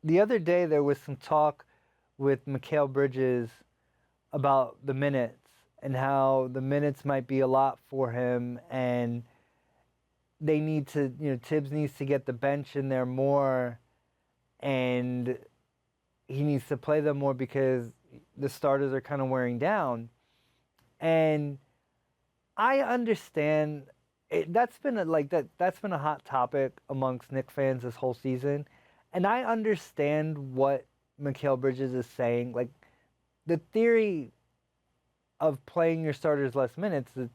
the other day there was some talk with Mikal Bridges about the minutes and how the minutes might be a lot for him, and they need to, Tibbs needs to get the bench in there more, and he needs to play them more because the starters are kind of wearing down. And I understand that's been that's been a hot topic amongst Knicks fans this whole season, and I understand what Mikal Bridges is saying. Like, the theory of playing your starters less minutes is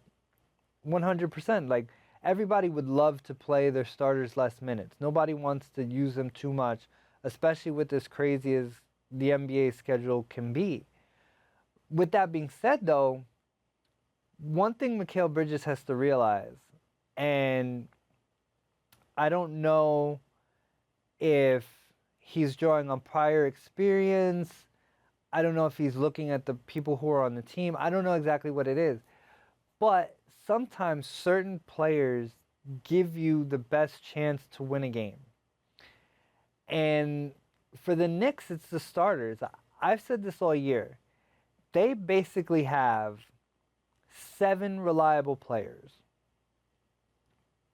100%. Like, everybody would love to play their starters less minutes. Nobody wants to use them too much, especially with as crazy as the NBA schedule can be. With that being said, though, one thing Mikal Bridges has to realize, and I don't know if he's drawing on prior experience. I don't know if he's looking at the people who are on the team. I don't know exactly what it is. But sometimes certain players give you the best chance to win a game. And for the Knicks, it's the starters. I've said this all year. They basically have 7 reliable players.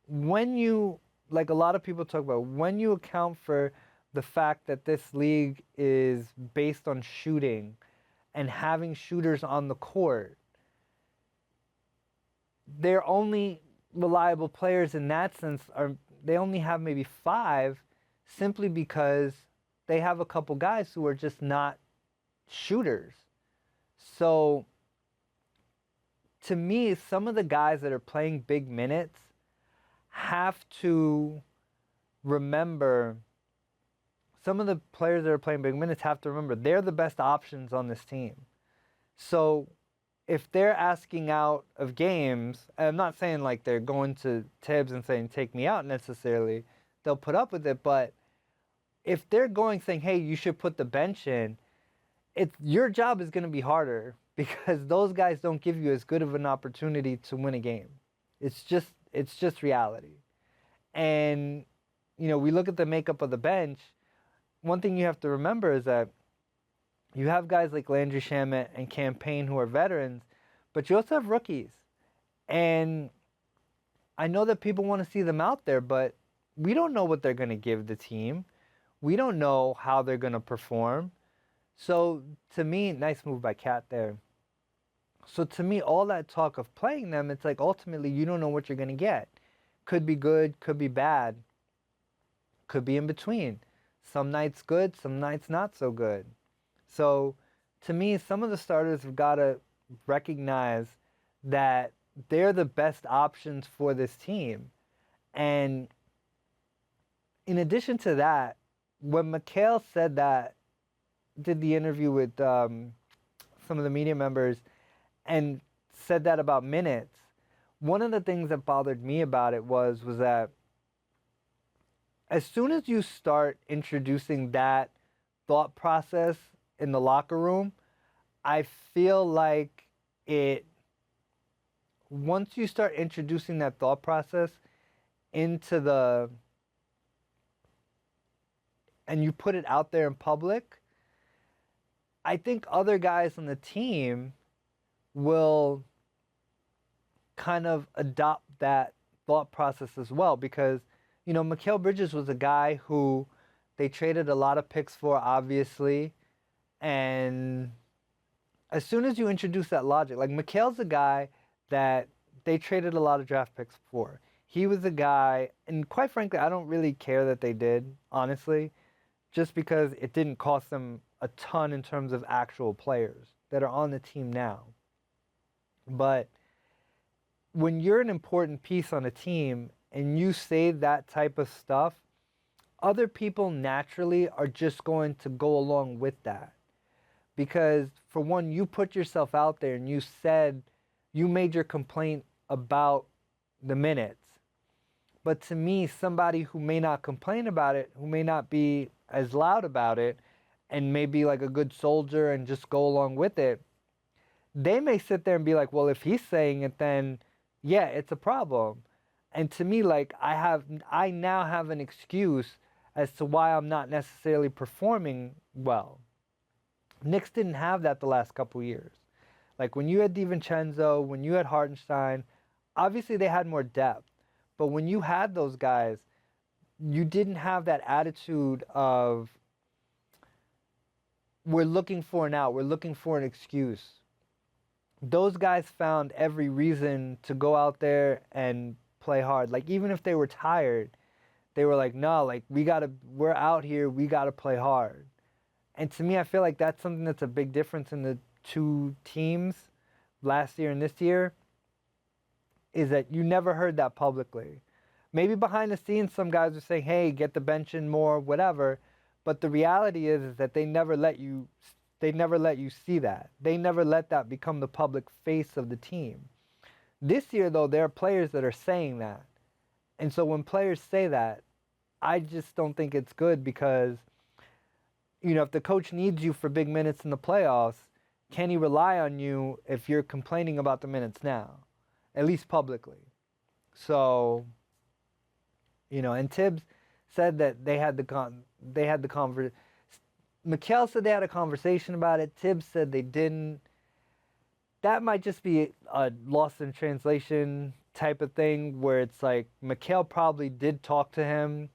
When you, like a lot of people talk about, when you account for the fact that this league is based on shooting and having shooters on the court, their only reliable players in that sense they only have maybe 5, simply because they have a couple guys who are just not shooters. So to me, some of the guys that are playing big minutes have to remember, some of the players that are playing big minutes have to remember they're the best options on this team. So if they're asking out of games, and I'm not saying like they're going to Tibbs and saying, take me out necessarily, they'll put up with it, but if they're going saying, hey, you should put the bench in, your job is going to be harder because those guys don't give you as good of an opportunity to win a game. It's just reality. And, we look at the makeup of the bench. One thing you have to remember is that you have guys like Landry Shamet and Campaign who are veterans, but you also have rookies. And I know that people want to see them out there, but we don't know what they're going to give the team. We don't know how they're going to perform. So to me, nice move by Cat there. So to me, all that talk of playing them, it's like ultimately you don't know what you're going to get. Could be good, could be bad, could be in between. Some nights good, some nights not so good. So to me, some of the starters have got to recognize that they're the best options for this team. And in addition to that, when Mikal said that, did the interview with some of the media members and said that about minutes, one of the things that bothered me about it was that as soon as you start introducing that thought process in the locker room, I feel like once you start introducing that thought process into and you put it out there in public, I think other guys on the team will kind of adopt that thought process as well, because, Mikal Bridges was a guy who they traded a lot of picks for, obviously, and as soon as you introduce that logic, like Mikal's a guy that they traded a lot of draft picks for. He was a guy, and quite frankly, I don't really care that they did, honestly, just because it didn't cost them a ton in terms of actual players that are on the team now. But when you're an important piece on a team and you say that type of stuff, other people naturally are just going to go along with that. Because for one, you put yourself out there and you made your complaint about the minutes. But to me, somebody who may not complain about it, who may not be as loud about it, and may be like a good soldier and just go along with it, they may sit there and be like, well, if he's saying it, then yeah, it's a problem. And to me, like, I now have an excuse as to why I'm not necessarily performing well. Knicks didn't have that the last couple years. Like when you had DiVincenzo, when you had Hartenstein, obviously they had more depth. But when you had those guys, you didn't have that attitude of we're looking for an out, we're looking for an excuse. Those guys found every reason to go out there and play hard. Like even if they were tired, they were like, no, like we're out here, we gotta play hard. And to me, I feel like that's something that's a big difference in the two teams last year and this year, is that you never heard that publicly. Maybe behind the scenes, some guys were saying, hey, get the bench in more, whatever. But the reality is that they never let you see that. They never let that become the public face of the team. This year, though, there are players that are saying that. And so when players say that, I just don't think it's good because, you know, if the coach needs you for big minutes in the playoffs, can he rely on you if you're complaining about the minutes now? At least publicly. So, you know, and Tibbs said that they had the conversation. Mikal said they had a conversation about it. Tibbs said they didn't. That might just be a lost in translation type of thing where it's like Mikal probably did talk to him,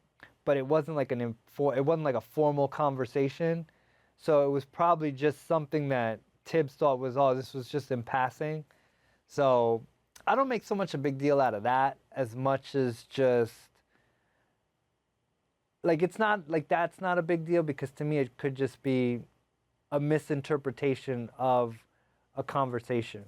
but it wasn't like a formal conversation. So it was probably just something that Tibbs thought was, oh, this was just in passing. So I don't make so much a big deal out of that as much as just like it's not like that's not a big deal because to me it could just be a misinterpretation of a conversation.